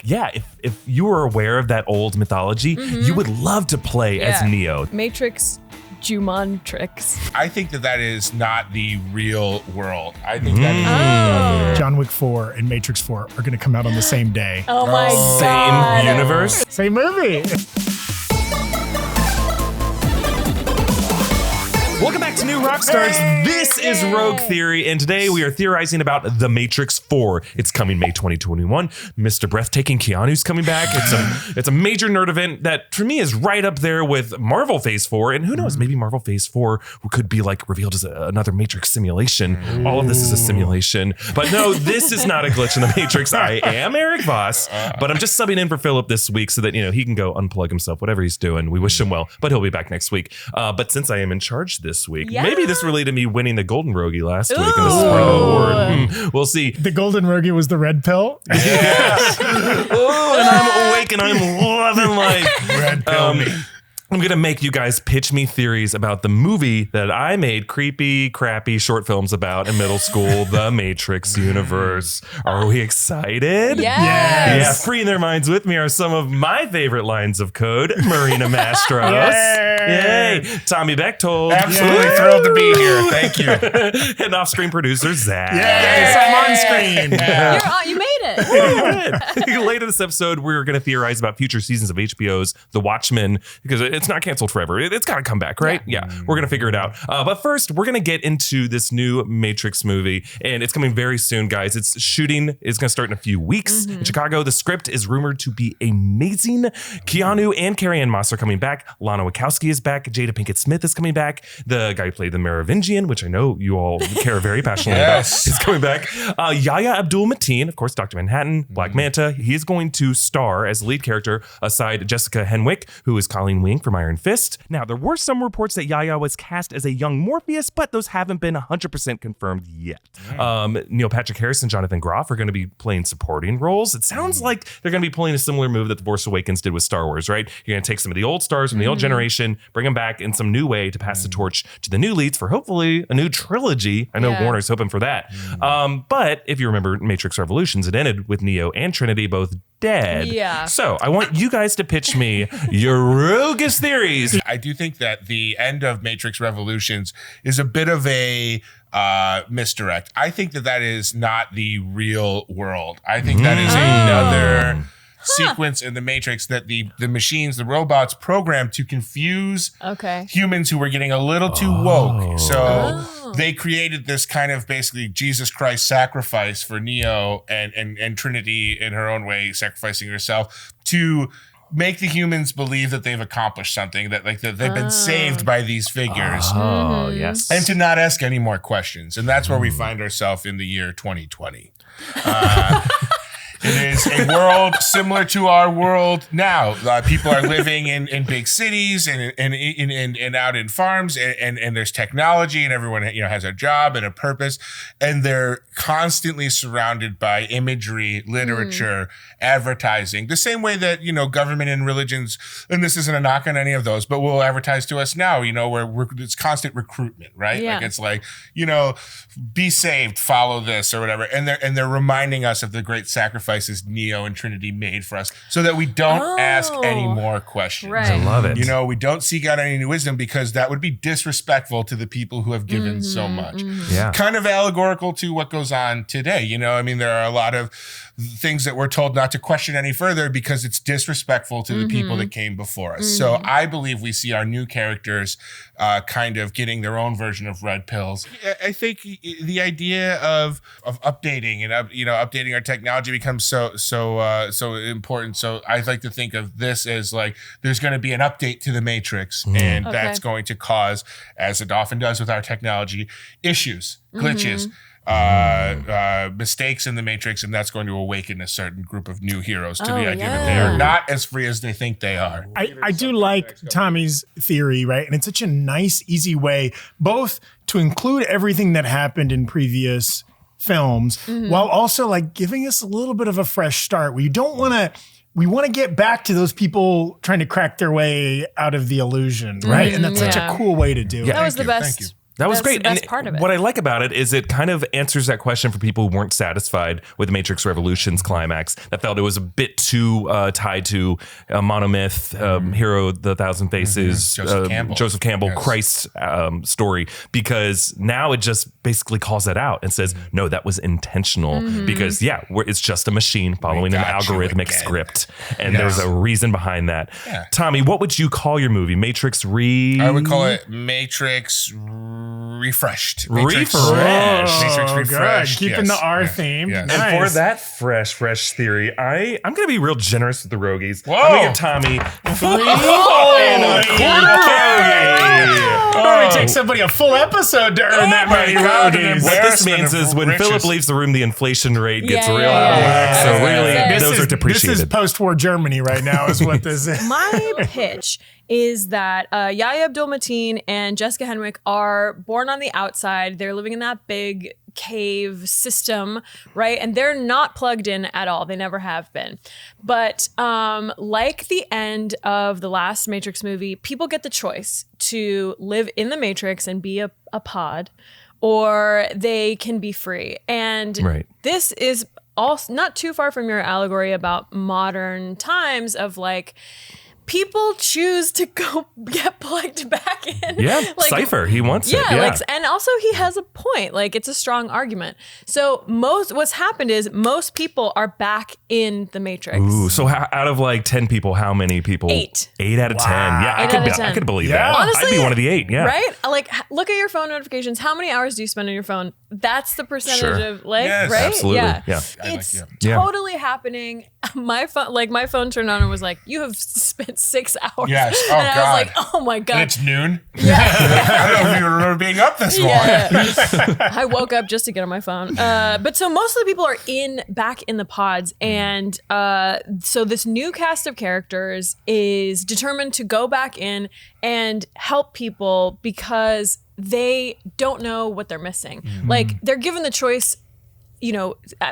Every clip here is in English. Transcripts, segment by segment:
yeah, if you were aware of that old mythology, you would love to play as Neo. Matrix Jumontrix. I think that is not the real world. I think that is John Wick 4 and Matrix 4 are going to come out on the same day. Oh my God. Same universe. Same movie. Welcome back to New Rockstars. This is Rogue Theory, and today we are theorizing about The Matrix 4. It's coming May 2021. Mr. Breathtaking Keanu's coming back. It's a major nerd event that, for me, is right up there with Marvel Phase 4. And who knows, maybe Marvel Phase 4 could be like revealed as another Matrix simulation. All of this is a simulation. But no, this is not a glitch in the Matrix. I am Erik Voss, but I'm just subbing in for Filup this week so that, he can go unplug himself, whatever he's doing. We wish him well, but he'll be back next week. But since I am in charge this week, maybe this related to me winning the Golden Rogie last week, and this is part of the award. We'll see. The Golden Rogie was the red pill. Yes. Oh, and I'm awake and I'm loving life. red pill me. I'm going to make you guys pitch me theories about the movie that I made creepy, crappy short films about in middle school, The Matrix Universe. Are we excited? Yes. Yeah, freeing their minds with me are some of my favorite lines of code. Marina Mastros. Yay. Tommy Bechtold. Absolutely thrilled to be here. Thank you. And off-screen producer, Zach. Yes, I'm on screen. You made it. Later this episode, we're going to theorize about future seasons of HBO's The Watchmen, because it's not canceled forever. It's got to come back, right? Yeah, we're going to figure it out. But first, we're going to get into this new Matrix movie, and it's coming very soon, guys. Its shooting is going to start in a few weeks in Chicago. The script is rumored to be amazing. Keanu and Carrie-Anne Moss are coming back. Lana Wachowski is back. Jada Pinkett Smith is coming back. The guy who played the Merovingian, which I know you all care very passionately about, is coming back. Yahya Abdul-Mateen, of course, Dr. Manhattan, Black Manta. He is going to star as the lead character aside Jessica Henwick, who is Colleen Wing from Iron Fist. Now, there were some reports that Yahya was cast as a young Morpheus, but those haven't been 100% confirmed yet. Neil Patrick Harris and Jonathan Groff are going to be playing supporting roles. It sounds like they're going to be pulling a similar move that The Force Awakens did with Star Wars, right? You're going to take some of the old stars from the old generation, bring them back in some new way to pass the torch to the new leads for hopefully a new trilogy. I know Warner's hoping for that. But if you remember Matrix Revolutions, it ended with Neo and Trinity both dead. Yeah. So I want you guys to pitch me your roguest theories. I do think that the end of Matrix Revolutions is a bit of a misdirect. I think that is not the real world. I think that is another sequence in the Matrix that the machines, the robots, programmed to confuse humans who were getting a little too woke. So they created this kind of basically Jesus Christ sacrifice for Neo and Trinity in her own way, sacrificing herself to make the humans believe that they've accomplished something, that they've been saved by these figures. Oh, yes. And to not ask any more questions. And that's where we find ourselves in the year 2020. It is a world similar to our world now. People are living in big cities and out in farms, and there's technology, and everyone has a job and a purpose, and they're constantly surrounded by imagery, literature, advertising. The same way that government and religions, and this isn't a knock on any of those, but will advertise to us now. Where it's constant recruitment, right? Yeah. Like it's like be saved, follow this or whatever, and they're reminding us of the great sacrifices Neo and Trinity made for us so that we don't ask any more questions. Right. I love it. We don't seek out any new wisdom because that would be disrespectful to the people who have given so much. Yeah. Kind of allegorical to what goes on today. There are a lot of things that we're told not to question any further because it's disrespectful to the people that came before us. So I believe we see our new characters kind of getting their own version of red pills. I think the idea of updating and updating our technology becomes so important. So I like to think of this as like there's going to be an update to the Matrix, and that's going to cause, as it often does with our technology, issues, glitches. Mistakes in the Matrix, and that's going to awaken a certain group of new heroes to the idea that they are not as free as they think they are. I do like Tommy's theory, right? And it's such a nice, easy way both to include everything that happened in previous films while also like giving us a little bit of a fresh start. We want to get back to those people trying to crack their way out of the illusion, right? And that's such a cool way to do it. That was the best That was That's great. the best And part of it. what I like about it is it kind of answers that question for people who weren't satisfied with Matrix Revolutions climax, that felt it was a bit too tied to a monomyth, hero, the Thousand Faces, Joseph Campbell, Yes. Christ story, because now it just basically calls that out and says, no, that was intentional because it's just a machine following an got you algorithmic again. script. And there's a reason behind that. Yeah. Tommy, what would you call your movie? Matrix I would call it Matrix Refreshed. Matrix Oh, Refreshed. good. Keeping yes. the R Yeah. theme. Yes. Nice. And for that fresh theory, I'm going to be real generous with the Rogies. Whoa. I'm going to give Tommy 3 and a quarter. Oh, it takes somebody a full episode to earn that many God, roadies. What this Embarrassment means of is when riches. Philip leaves the room, the inflation rate gets Yeah, real yeah, out of yeah. whack. So Yeah. really, This those are This is depreciated. post-war Germany right now is what this is. My pitch is that Yahya Abdul-Mateen and Jessica Henwick are born on the outside. They're living in that big cave system, right? And they're not plugged in at all. They never have been. But like the end of the last Matrix movie, people get the choice to live in the Matrix and be a pod, or they can be free. And Right. this is also not too far from your allegory about modern times of like, people choose to go get plugged back in. Yeah, Like, Cypher, he wants it. yeah, Yeah. like, and also he has a point. Like, it's a strong argument. So what's happened is most people are back in the Matrix. Ooh, so out of like 10 people, how many people? 8. 8 out of 10. Yeah, I 8 could, out of 10. I could believe Yeah. that. Honestly, I'd be one of the 8. Yeah. Right? Like, look at your phone notifications. How many hours do you spend on your phone? That's the percentage Sure. of like, Yes, right? absolutely. Yeah. It's Yeah. totally happening. My phone turned on and was like, you have spent 6 hours. Yes. Oh, and I God. was like, oh my God. And it's noon. I don't know if you remember being up this long. Yeah. I woke up just to get on my phone. But so most of the people are back in the pods. And so this new cast of characters is determined to go back in and help people because they don't know what they're missing. Like, they're given the choice,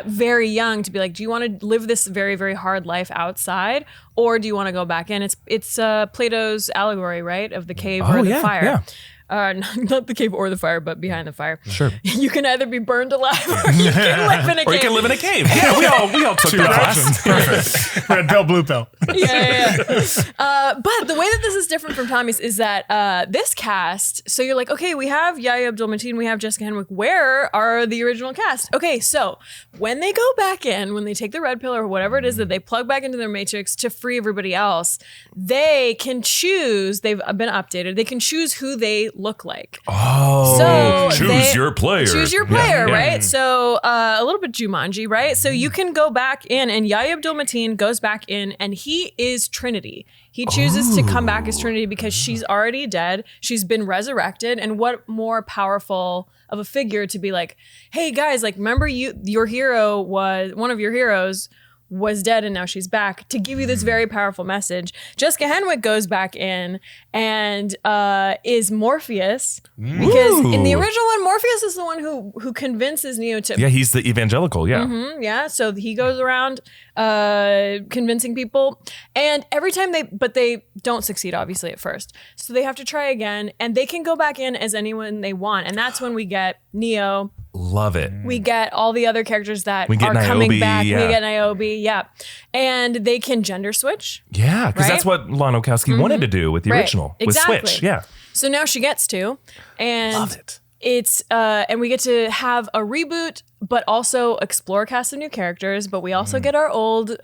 very young, to be like, do you want to live this very, very hard life outside, or do you want to go back in? It's Plato's allegory, right, of the cave or the fire. Yeah. Not the cave or the fire, but behind the fire. Sure. You can either be burned alive or you can live in a cave. Or you can live in a cave. Yeah, we all took that class. Perfect. Red pill, blue pill. Yeah. But the way that this is different from Tommy's is that this cast, so you're like, okay, we have Yahya Abdul-Mateen, we have Jessica Henwick. Where are the original cast? Okay, so when they go back in, when they take the red pill or whatever it is that they plug back into their matrix to free everybody else, they can choose, they've been updated, they can choose who they look like. Oh, So choose your player. Choose your player, Yeah. right? So a little bit Jumanji, right? So you can go back in, and Yahya Abdul-Mateen goes back in, and he is Trinity. He chooses to come back as Trinity because she's already dead. She's been resurrected, and what more powerful of a figure to be like, hey guys, like, remember your hero was one of your heroes was dead and now she's back, to give you this very powerful message. Jessica Henwick goes back in and is Morpheus, because in the original one, Morpheus is the one who convinces Neo to Yeah, he's the evangelical. Yeah. yeah, so he goes around convincing people, and every time they don't succeed, obviously, at first, so they have to try again, and they can go back in as anyone they want, and that's when we get Neo. Love it. We get all the other characters that We get are Niobe, coming back. yeah. We get Niobe, yeah. And they can gender switch. Yeah, because Right? that's what Lon Wachowski wanted to do with the Right. original, Exactly. with Switch. Yeah. So now she gets to. And Love it. it's and we get to have a reboot, but also explore a cast of new characters, but we also get our old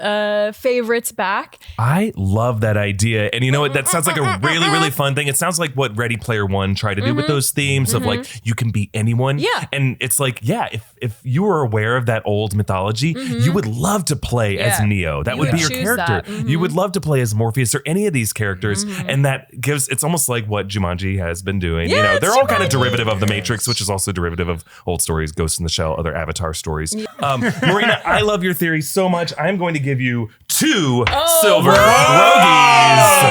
favorites back. I love that idea. And you know what? That sounds like a really, really fun thing. It sounds like what Ready Player One tried to do with those themes of like, you can be anyone. Yeah. And it's like, yeah, if you were aware of that old mythology, you would love to play as Yeah. Neo. That You would be would your choose character. that. You would love to play as Morpheus or any of these characters. And that gives, it's almost like what Jumanji has been doing. Yeah, you know, it's they're all kind of Jumanji. derivative of The Matrix, which is also derivative of old stories, Ghost in the Shell, other Avatar stories. Marina, I love your theory so much. I'm going to give you 2 silver rogies.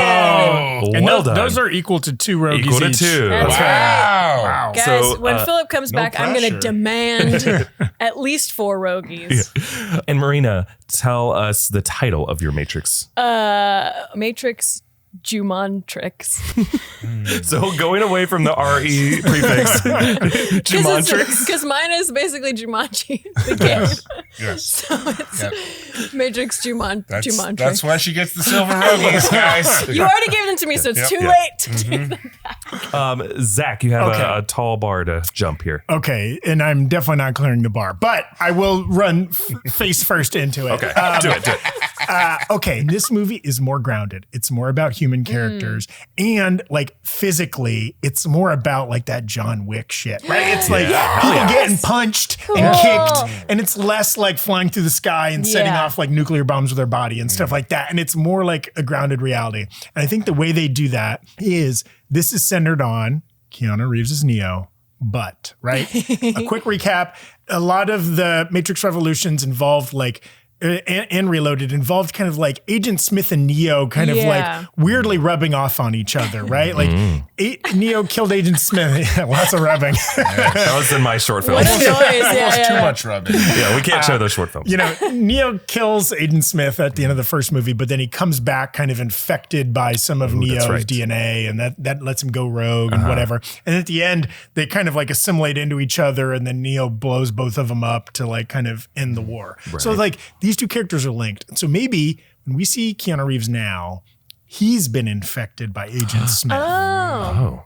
And Well those, done. those are equal to 2 rogues Equal to each. 2. That's right. Wow. Guys, So, when Philip comes back, I'm going to pressure. demand at least 4 rogies. And Marina, tell us the title of your Matrix. Matrix Jumontrix. So going away from the RE prefix, Jumontrix. Because mine is basically Jumanji, the game. Yes. So it's Matrix Jumontrix. That's why she gets the silver rogues, guys. You already gave them to me, so it's too late to take them back. Zach, you have a tall bar to jump here. Okay, and I'm definitely not clearing the bar, but I will run face first into it. Okay, do it. Okay, this movie is more grounded. It's more about human characters, and like physically, it's more about like that John Wick shit, right? It's like people getting punched and kicked, and it's less like flying through the sky and setting off like nuclear bombs with their body and stuff like that. And it's more like a grounded reality. And I think the way they do that is this is centered on Keanu Reeves' Neo. But, right? A quick recap. A lot of the Matrix Revolutions involved like and Reloaded involved kind of like Agent Smith and Neo kind of like weirdly rubbing off on each other, right? Like Neo killed Agent Smith. Lots of rubbing. That was in my short film. What a noise. Too much rubbing. Yeah, we can't show those short films. You know, Neo kills Agent Smith at the end of the first movie, but then he comes back kind of infected by some of Neo's DNA, and that lets him go rogue and whatever. And at the end, they kind of like assimilate into each other, and then Neo blows both of them up to like kind of end the war. Right. So like these two characters are linked. So maybe when we see Keanu Reeves now, he's been infected by Agent Smith.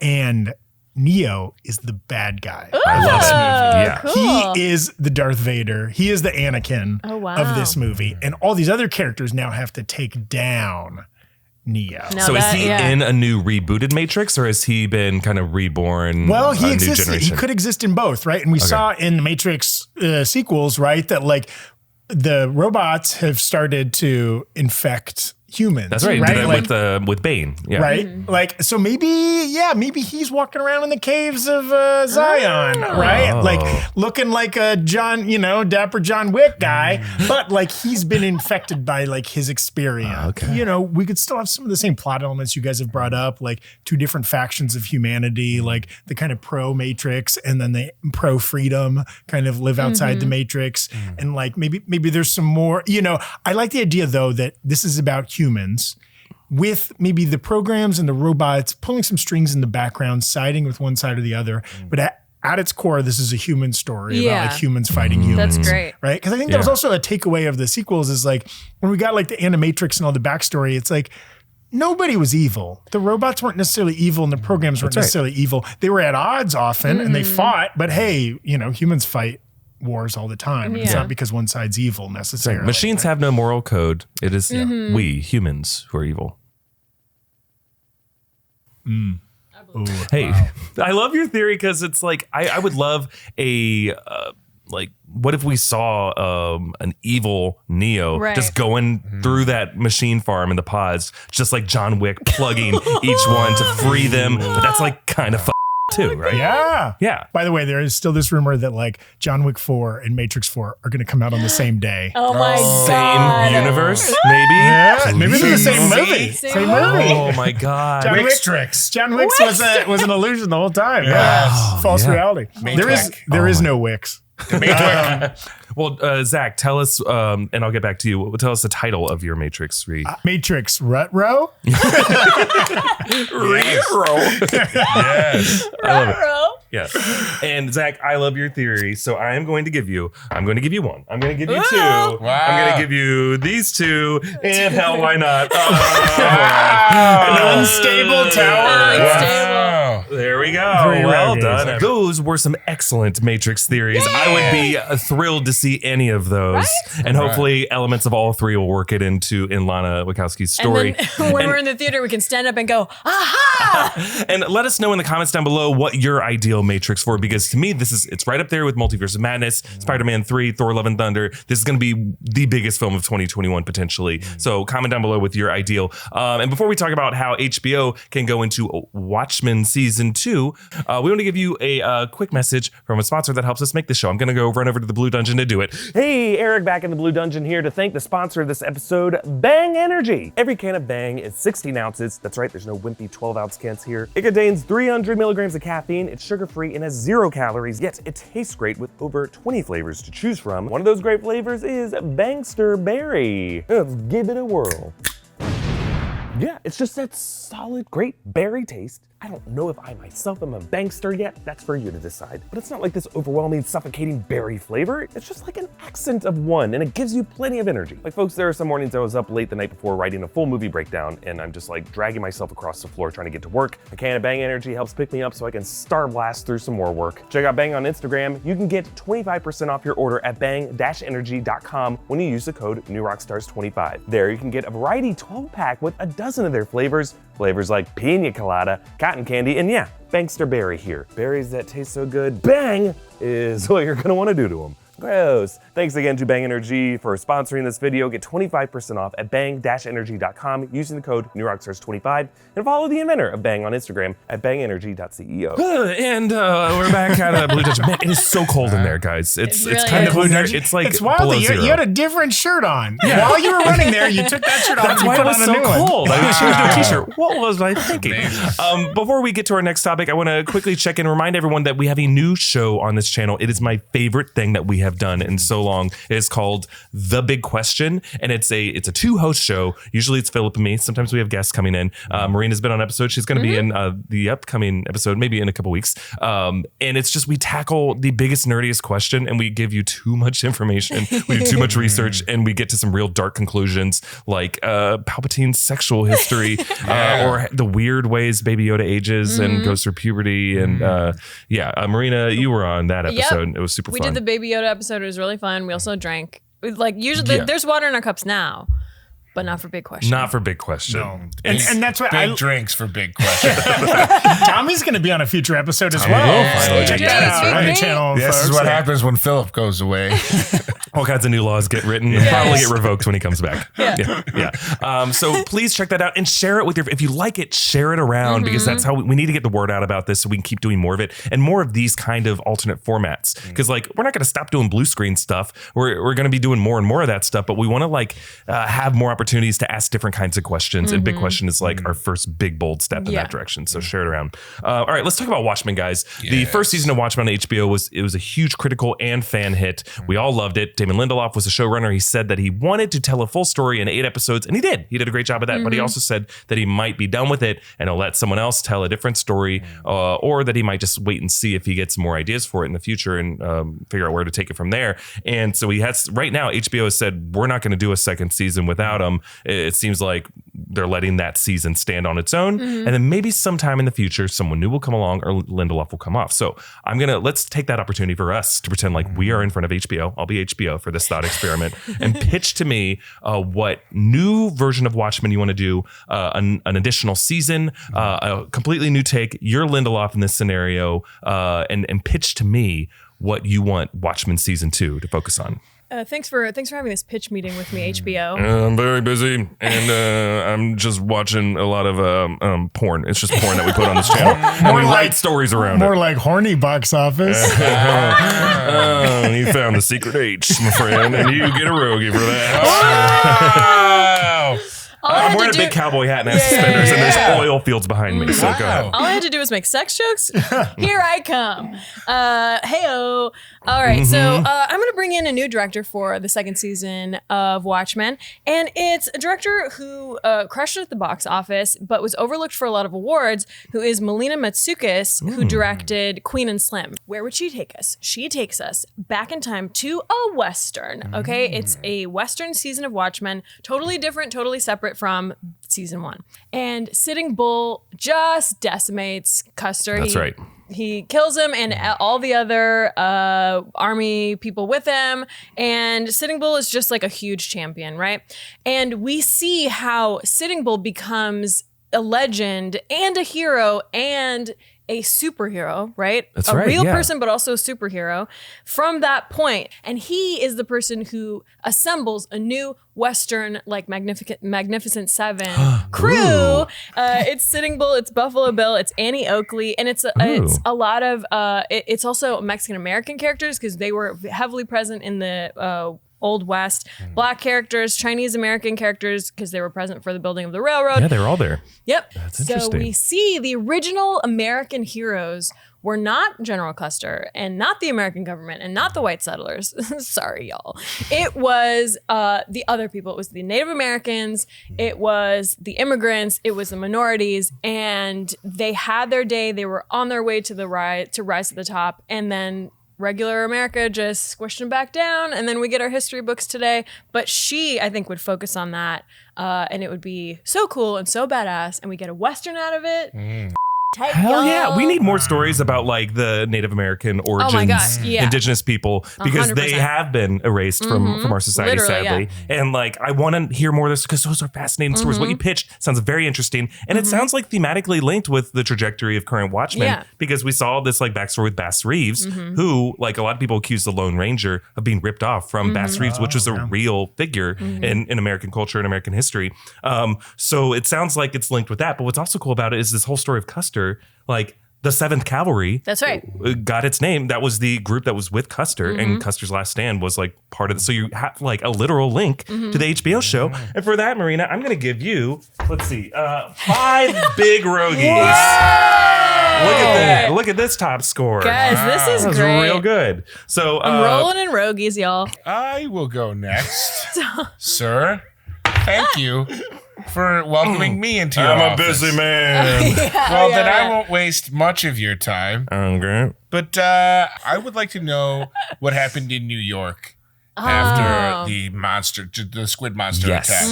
And Neo is the bad guy. I love this movie. Yeah. Cool. He is the Darth Vader. He is the Anakin of this movie. And all these other characters now have to take down Neo. So is he in a new rebooted Matrix, or has he been kind of reborn? Well, he exists. He could exist in both, right? And we saw in the Matrix sequels, right, that like the robots have started to infect humans. That's right. Right? Like, with Bane. Yeah. Right. Like, so maybe he's walking around in the caves of Zion, right? Like looking like a dapper John Wick guy, but like he's been infected by like his experience. You know, we could still have some of the same plot elements you guys have brought up, like two different factions of humanity, like the kind of pro Matrix and then the pro freedom kind of live outside the Matrix. And like maybe there's some more, I like the idea though that this is about humans with maybe the programs and the robots pulling some strings in the background, siding with one side or the other. But at its core, this is a human story about like humans fighting humans. That's great. Right? Because I think that was also a takeaway of the sequels is like when we got like the Animatrix and all the backstory, it's like nobody was evil. The robots weren't necessarily evil and the programs weren't necessarily evil. They were at odds often and they fought, but hey, humans fight wars all the time. It's not because one side's evil necessarily. Right. Machines have no moral code. It is we humans who are evil. Ooh, hey, I love your theory because it's like I would love a like what if we saw an evil Neo just going through that machine farm in the pods, just like John Wick plugging each one to free them. But that's like kind of too, right? Yeah. By the way, there is still this rumor that like John Wick 4 and Matrix 4 are going to come out on the same day. Oh my God. Same universe, maybe? Yeah, maybe they're the same movie. Same movie. Oh my God. John Wick's was an illusion the whole time. Yes. False reality. There is no Wicks. Well, Zach, tell us, and I'll get back to you. Tell us the title of your Matrix read. Matrix Rut-Row? Yes. I love it. Yes. And Zach, I love your theory. So I'm going to give you one. I'm going to give you two. I'm going to give you these two. And hell, why not? An unstable tower. Wow. There we go. Well done. Those were some excellent Matrix theories. I would be thrilled to see any of those. Right? And hopefully elements of all three will work it into in Lana Wachowski's story. And then when we're in the theater, we can stand up and go, aha! And let us know in the comments down below what your ideal Matrix for, because to me, it's right up there with Multiverse of Madness, Spider-Man 3, Thor Love and Thunder. This is going to be the biggest film of 2021 potentially. So comment down below with your ideal. And before we talk about how HBO can go into Watchmen season 2, we want to give you a quick message from a sponsor that helps us make the show. I'm going to go run over to the Blue Dungeon to do it. Hey, Eric back in the Blue Dungeon here to thank the sponsor of this episode, Bang Energy. Every can of Bang is 16 ounces. That's right, there's no wimpy 12-ounce cans here. It contains 300 milligrams of caffeine. It's sugar-free and has 0 calories, yet it tastes great with over 20 flavors to choose from. One of those great flavors is Bangster Berry. Let's give it a whirl. Yeah, it's just that solid, great berry taste. I don't know if I myself am a bankster yet, that's for you to decide. But it's not like this overwhelming, suffocating berry flavor. It's just like an accent of one, and it gives you plenty of energy. Like folks, there are some mornings I was up late the night before writing a full movie breakdown, and I'm just like dragging myself across the floor trying to get to work. A can of Bang Energy helps pick me up so I can star blast through some more work. Check out Bang on Instagram. You can get 25% off your order at bang-energy.com when you use the code NewRockstars25. There you can get a variety 12-pack with a dozen of their flavors. Flavors like pina colada, cotton candy, and yeah, Bankster berry here. Berries that taste so good, bang, is what you're gonna wanna do to them. Gross. Thanks again to Bang Energy for sponsoring this video. Get 25% off at bang-energy.com using the code NewRockstars25 and follow the inventor of Bang on Instagram at bangenergy.ceo. And we're back at Blue Touch. Man, it is so cold in there, guys. It's really kind is. of it's like It's wild below that zero. you had a different shirt on. While you were running there, you took that shirt off That's and you why put it was on a so new one. cold. I changed to a t-shirt. What was I thinking? Amazing. Before we get to our next topic, I want to quickly check in and remind everyone that we have a new show on this channel. It is my favorite thing that we have done in so long. It is called The Big Question, and it's a 2-host show. Usually it's Filup and me. Sometimes we have guests coming in. Marina's been on an episode. She's going to be in the upcoming episode, maybe in a couple weeks. And it's just we tackle the biggest, nerdiest question, and we give you too much information. We do too much research, and we get to some real dark conclusions, like Palpatine's sexual history, or the weird ways Baby Yoda ages and goes through puberty. And Marina, you were on that episode. It was super fun. We did the Baby Yoda episode. It was really fun. We also drank. Like usually, there's water in our cups now, but not for big questions. Not for big question. No. And that's what Big drinks for big questions. Tommy's going to be on a future episode as well. finally. Check Yeah, that out on the great. channel. This is folks. what happens when Filup goes away. All kinds of new laws get written and probably get revoked when he comes back. So please check that out and share it with if you like it, share it around because that's how we need to get the word out about this so we can keep doing more of it and more of these kind of alternate formats. Because like we're not going to stop doing blue screen stuff. We're going to be doing more and more of that stuff, but we want to have more opportunities to ask different kinds of questions. And big question is like our first big bold step in that direction. So share it around. All right, let's talk about Watchmen, guys. The first season of Watchmen on HBO was a huge critical and fan hit. We all loved it. Damon Lindelof was the showrunner. He said that he wanted to tell a full story in 8 episodes, and he did. He did a great job of that. But he also said that he might be done with it and he'll let someone else tell a different story, or that he might just wait and see if he gets more ideas for it in the future and figure out where to take it from there. And so he has right now. HBO has said we're not going to do a second season without him. It seems like they're letting that season stand on its own, and then maybe sometime in the future, someone new will come along or Lindelof will come off. So let's take that opportunity for us to pretend like we are in front of HBO. I'll be HBO for this thought experiment and pitch to me what new version of Watchmen you want to do, an additional season, a completely new take. You're Lindelof in this scenario, and pitch to me what you want Watchmen season 2 to focus on. Thanks for having this pitch meeting with me, HBO. I'm very busy, and I'm just watching a lot of porn. It's just porn that we put on this channel, and we write stories around More it. like horny box office. You found the secret H, my friend, and you get a rogie for that. Wow. I'm wearing a big cowboy hat and I have suspenders, and there's oil fields behind me. So go ahead. All I had to do was make sex jokes. Here I come. Heyo. All right. So I'm going to bring in a new director for the second season of Watchmen. And it's a director who crushed it at the box office, but was overlooked for a lot of awards, who is Marina Mastros, who directed Queen and Slim. Where would she take us? She takes us back in time to a Western. Okay. It's a Western season of Watchmen, totally different, totally separate from season 1. And Sitting Bull just decimates Custer. That's right. He kills him and all the other army people with him. And Sitting Bull is just like a huge champion, right? And we see how Sitting Bull becomes a legend and a hero and a superhero, right? That's a right, real yeah. person, but also a superhero from that point. And he is the person who assembles a new Western, like Magnificent Seven crew. It's Sitting Bull, it's Buffalo Bill, it's Annie Oakley, and it's a lot of, it's also Mexican American characters because they were heavily present in the Old West. Black characters, Chinese American characters, because they were present for the building of the railroad. Yeah, they were all there. Yep. That's so interesting. we see the original American heroes were not General Custer and not the American government and not the white settlers. Sorry, y'all. It was the other people. It was the Native Americans. It was the immigrants. It was the minorities. And they had their day. They were on their way to rise to the top. And then regular America just squished them back down. And then we get our history books today. But she, I think, would focus on that. And it would be so cool and so badass. And we get a Western out of it. Hell yeah. We need more stories about like the Native American origins, indigenous people, because 100%. they have been erased from our society, Literally, sadly. And like, I want to hear more of this because those are fascinating stories. What you pitched sounds very interesting. And it sounds like thematically linked with the trajectory of current Watchmen, because we saw this like backstory with Bass Reeves, who like a lot of people accuse the Lone Ranger of being ripped off from Bass Reeves, which was a real figure in American culture and American history. So it sounds like it's linked with that. But what's also cool about it is this whole story of Custer. Like the 7th Cavalry, that's right, got its name. That was the group that was with Custer, and Custer's last stand was like part of it. So you have like a literal link to the HBO show. And for that, Marina, I'm going to give you, let's see, 5 big rogies. Look at that! Look at this top score, guys. This is great. Real good. So I'm rolling in rogies, y'all. I will go next, sir. Thank you for welcoming me into your office. I'm a busy man. Then I won't waste much of your time. Okay. But I would like to know what happened in New York after the squid monster attack.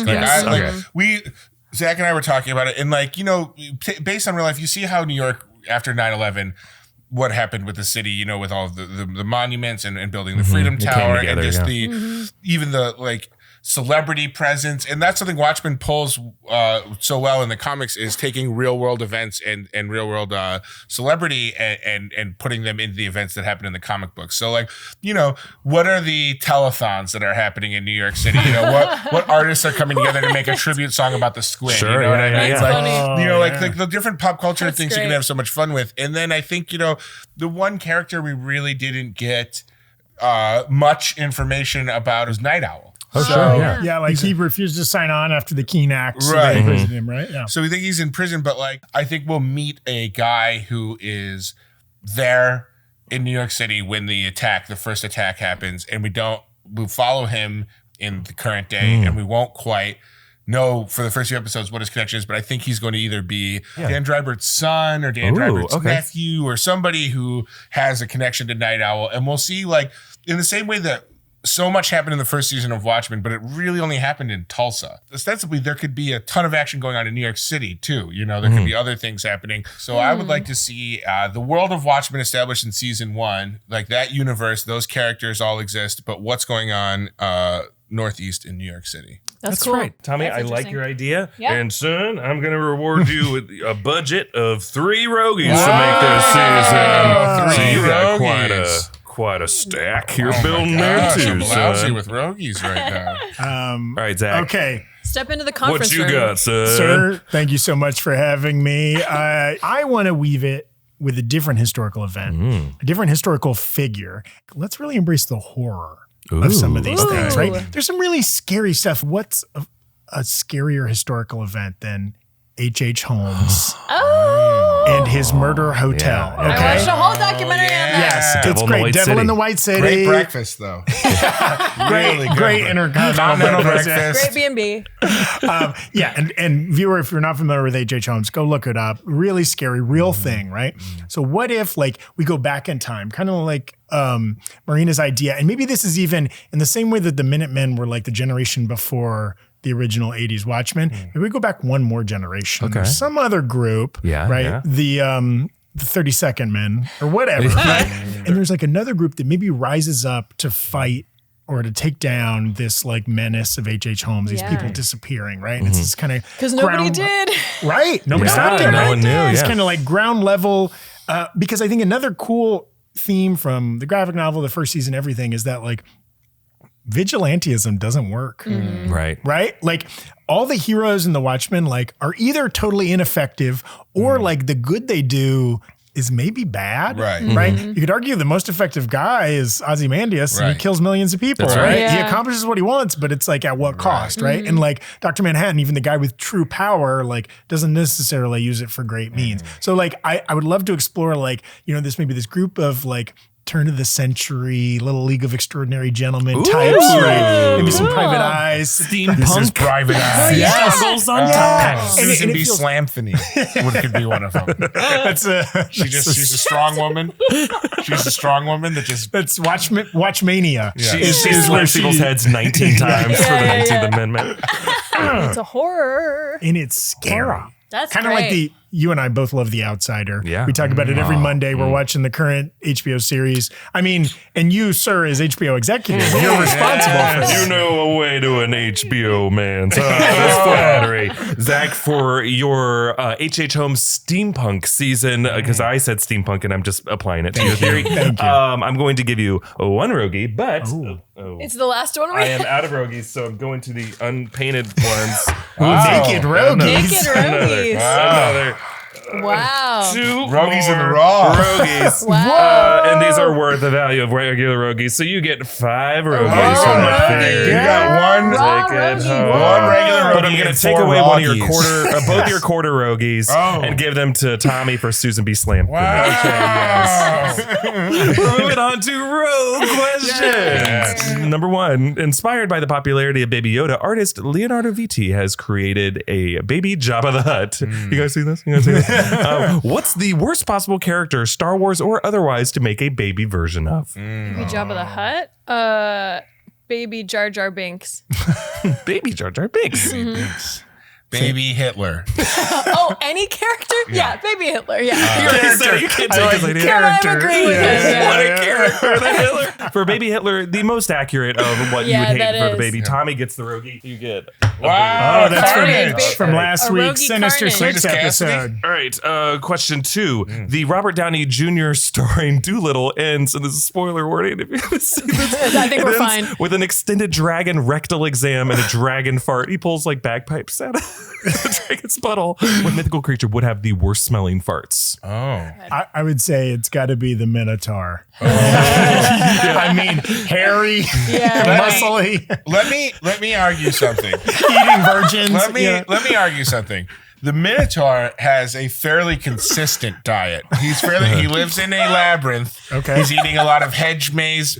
Zach and I were talking about it, and like, you know, based on real life, you see how New York after 9/11, what happened with the city, you know, with all of the monuments and building the Freedom Tower together, and just even the like celebrity presence. And that's something Watchmen pulls so well in the comics, is taking real world events and real world celebrity and putting them into the events that happen in the comic books. So like, you know, what are the telethons that are happening in New York City? You know, what artists are coming together to make a tribute song about the squid? Sure, you know what I mean? yeah. Like, you know, like the different pop culture things you can have so much fun with. And then I think, you know, the one character we really didn't get much information about is Night Owl. Oh, so, sure. Yeah, like he refused to sign on after the Keene Act. So right. they imprisoned him, right? Yeah. So we think he's in prison, but like, I think we'll meet a guy who is there in New York City when the first attack happens, and we'll follow him in the current day, and we won't quite know for the first few episodes what his connection is, but I think he's going to either be Dan Drybert's son or Dan Drybert's nephew or somebody who has a connection to Night Owl. And we'll see, like, in the same way that so much happened in the first season of Watchmen, but it really only happened in Tulsa. Ostensibly, there could be a ton of action going on in New York City, too. You know, there could be other things happening. So I would like to see the world of Watchmen established in season 1, like that universe, those characters all exist, but what's going on Northeast in New York City. That's cool. Right. Tommy, That's I like your idea. Yeah. And son, I'm going to reward you with a budget of 3 rogies to make this season. So you got quite a stack here building there too. I'm lousy son. with rogies right now. All right, Zach. Okay. Step into the conference What you room. got, son? Sir, thank you so much for having me. I want to weave it with a different historical event, a different historical figure. Let's really embrace the horror of some of these things, right? There's some really scary stuff. What's a scarier historical event than H.H. Holmes and his murder hotel? Yeah. I watched a whole documentary on that. Yes, it's great. Devil in the White City. Great breakfast, though. Great intercontinental breakfast. Great B&B. And viewer, if you're not familiar with H.H. Holmes, go look it up. Really scary, real thing, right? So what if like we go back in time, kind of like Marina's idea, and maybe this is even in the same way that the Minutemen were like the generation before the original 80s Watchmen. Maybe we go back one more generation. Okay. There's some other group, right? Yeah. The 32nd Men or whatever, right? And there's like another group that maybe rises up to fight or to take down this like menace of H.H. Holmes, these people disappearing, right? And it's this kind of Because nobody did. Right. Nobody stopped it, no right? one knew, It's yeah. kind of like ground level. Because I think another cool theme from the graphic novel, the first season, everything is that like vigilantism doesn't work. Right? Like all the heroes in the Watchmen like are either totally ineffective or like the good they do is maybe bad. Right. Right. You could argue the most effective guy is Ozymandias and Right. he kills millions of people, That's right? right. He Yeah. accomplishes what he wants, but it's like at what cost, right? And like Dr. Manhattan, even the guy with true power, like doesn't necessarily use it for great means. So like I would love to explore like, you know, this group of like turn of the century, Little League of Extraordinary Gentlemen types, right? Maybe some Private Eyes. This is Steampunk. Private Eye. Goggles on top. Susan and it B. feels- Slamphony could be one of them. That's She's a strong woman. She's a strong woman that just that's Watchmania. Yeah. She's where slammed people's heads 19 times for the 19th Amendment. It's a horror. And it's scary. That's Kind of like great. you and I both love The Outsider. Yeah. We talk about it every Monday. We're watching the current HBO series. I mean, and you, sir, as HBO executive, you're responsible for this. You know a way to an HBO man. So that's flattery. Zach, for your H.H. Holmes steampunk season, because I said steampunk and I'm just applying it to your theory, Thank you. I'm going to give you one rogie, but It's the last one. I am out of rogies, so I'm going to the unpainted ones. Naked rogues. Naked rogues. Another Wow. two Rogues in the more raw. rogies. Wow. And these are worth the value of regular rogies, so you get 5 rogies Raw from the rogie. thing. You got one. Raw Take it rogie. home. One regular rogie But I'm going and to take 4 away one of your rogies. quarter, both your quarter rogies, Oh. and give them to Tommy for Susan B. Slam. Wow. We're moving on to rogue questions. Number 1, inspired by the popularity of Baby Yoda, artist Leonardo Vitti has created a baby Jabba the Hutt. You guys see this? What's the worst possible character, Star Wars or otherwise, to make a baby version of? Baby Jabba the Hutt. Baby Jar Jar Binks. Baby Jar Jar Binks. Baby Hitler. Oh, any character? Yeah, Baby Hitler. Yeah. You can't take his idea. I'm agreeing with this. What Yeah. a character, the Hitler. For Baby Hitler, the most accurate of what you Yeah, would hate that for the is. baby. Tommy gets the rogie. You get. Wow. Oh, that's Carnage. from last A week's roguey Sinister Carnage. Six Cletus Cassidy? episode. All right, question 2. The Robert Downey Jr. starring Doolittle ends, and this is spoiler warning if you haven't seen this. I think It we're ends fine. with an extended dragon rectal exam and a dragon fart. He pulls like bagpipes out of the dragon's butthole. What mythical creature would have the worst smelling farts? Oh. I would say it's got to be the Minotaur. I mean, hairy, Yeah. muscly, Let me argue something. eating virgins. Let me Yeah. argue something. The Minotaur has a fairly consistent diet. He lives in a labyrinth. Okay. He's eating a lot of hedge maze.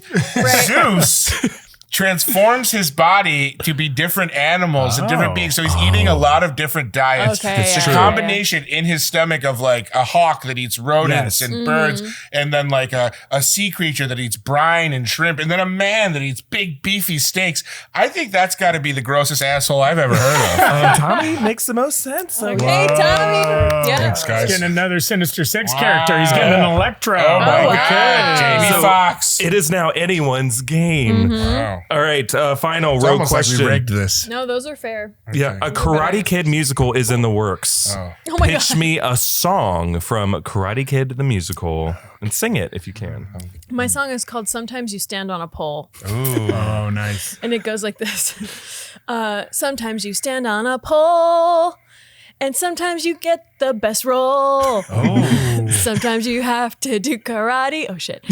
Zeus transforms his body to be different animals and different beings. So he's eating a lot of different diets. Okay, It's yeah, a yeah, combination in his stomach of like a hawk that eats rodents Yes. and birds, and then like a sea creature that eats brine and shrimp, and then a man that eats big beefy steaks. I think that's got to be the grossest asshole I've ever heard of. Tommy makes the most sense. Okay, Tommy. Yeah. Thanks, guys. He's getting another Sinister Six character. He's getting an Electro. Oh my wow. God. Jamie So, Foxx. It is now anyone's game. Wow. All right, final It's rogue almost like question. we rigged this. No, those are fair. Yeah, a Karate Kid musical is in the works. Oh. Oh my Pitch God. me a song from Karate Kid the musical and sing it if you can. My song is called Sometimes You Stand on a Pole. Oh, nice. And it goes like this. Sometimes you stand on a pole. And sometimes you get the best role. Oh. Sometimes you have to do karate. Oh, shit.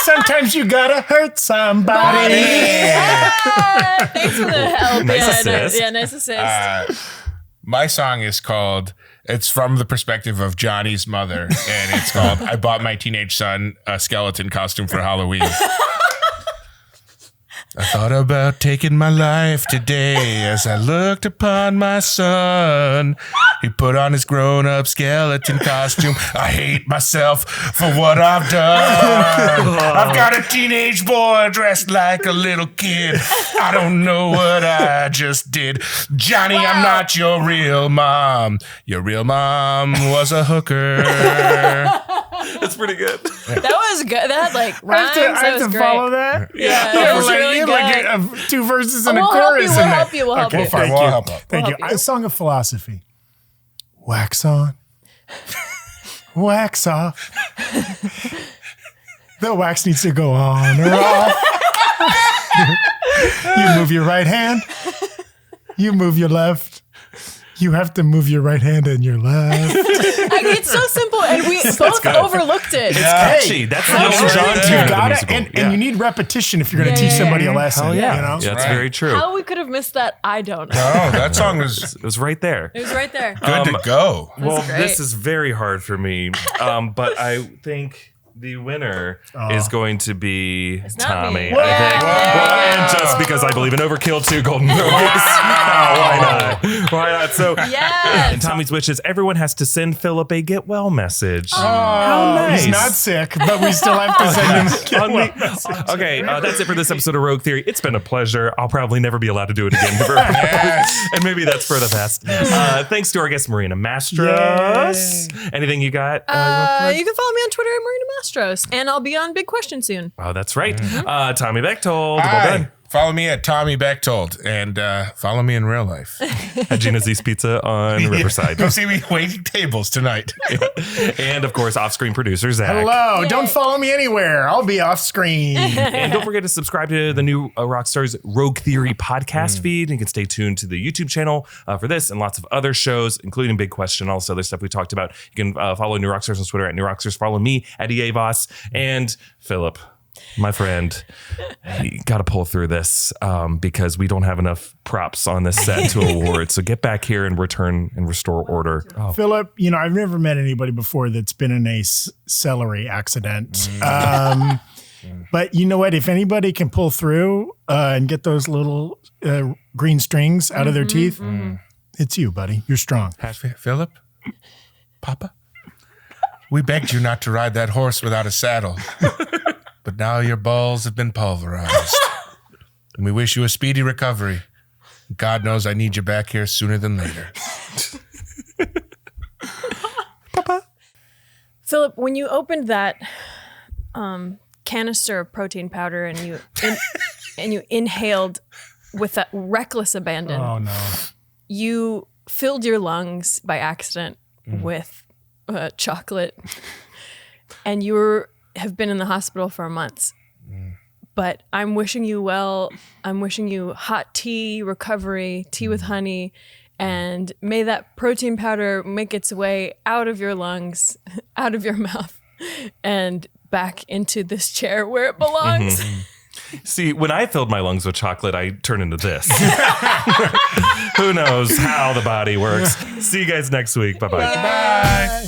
Sometimes you gotta hurt somebody. Thanks for the help. Nice yeah, assist. Nice assist. My song is called, it's from the perspective of Johnny's mother, and it's called I Bought My Teenage Son a Skeleton Costume for Halloween. I thought about taking my life today as I looked upon my son. He put on his grown-up skeleton costume. I hate myself for what I've done. I've got a teenage boy dressed like a little kid. I don't know what I just did. Johnny, I'm not your real mom. Your real mom was a hooker. That's pretty good. That was good. That had like I rhymes. have That to was great. follow that. Yeah, You that have was like, really you good. have like 2 verses and We'll a help chorus you, in we'll there. help you, we'll help Okay, you. thank We'll you. help out. Thank you. We'll help you. A song of philosophy. Wax on. Wax off. The wax needs to go on or off. You move your right hand. You move your left. You have to move your right hand and your left. It's so simple, and we both overlooked it. It's catchy. That's the Elton John tune You of the got it, musical. and you need repetition if you're going to teach somebody a lesson. Hell yeah. You know? That's right. very true. How we could have missed that, I don't know. Oh, that song was It was right there. It was right there. good to go. Well, great. this is very hard for me, but I think the winner is going to be not Tommy. me. I think. Well, and just because I believe in overkill, 2 golden movies. Why not? Why not? So, Yes. and Tommy's wish is everyone has to send Filup a get well message. How nice. He's not sick, but we still have to send him a get On well the- message. Okay, that's it for this episode of Rogue Theory. It's been a pleasure. I'll probably never be allowed to do it again. And maybe that's for the best. Thanks to our guest, Marina Mastros. Anything you got? You can follow me on Twitter at Marina Mastros, and I'll be on Big Question soon. Oh, that's right. Tommy Bechtold. Well Hi. done. Follow me at Tommy Bechtold and follow me in real life. At Gina's East Pizza on Riverside. Go see me waiting tables tonight. And of course, off-screen producer Zach. Hello. Yay. Don't follow me anywhere. I'll be off screen. And don't forget to subscribe to the new Rockstars Rogue Theory podcast feed. You can stay tuned to the YouTube channel for this and lots of other shows, including Big Question, all this other stuff we talked about. You can follow New Rockstars on Twitter at New Rockstars. Follow me at Erik Voss and Filup. My friend, you got to pull through this because we don't have enough props on this set to award. So get back here and return and restore order. Oh. Filup, I've never met anybody before that's been in a celery accident. But you know what? If anybody can pull through and get those little green strings out of their teeth, it's you, buddy. You're strong. Filup? Papa? We begged you not to ride that horse without a saddle. But now your balls have been pulverized. And we wish you a speedy recovery. God knows I need you back here sooner than later. Papa. Filup, when you opened that canister of protein powder and you inhaled with that reckless abandon, Oh, no. you filled your lungs by accident with chocolate, and you have been in the hospital for months. But I'm wishing you well. I'm wishing you hot tea, recovery, tea with honey, and may that protein powder make its way out of your lungs, out of your mouth, and back into this chair where it belongs. See, when I filled my lungs with chocolate, I turn into this. Who knows how the body works? See you guys next week. Bye-bye. Bye.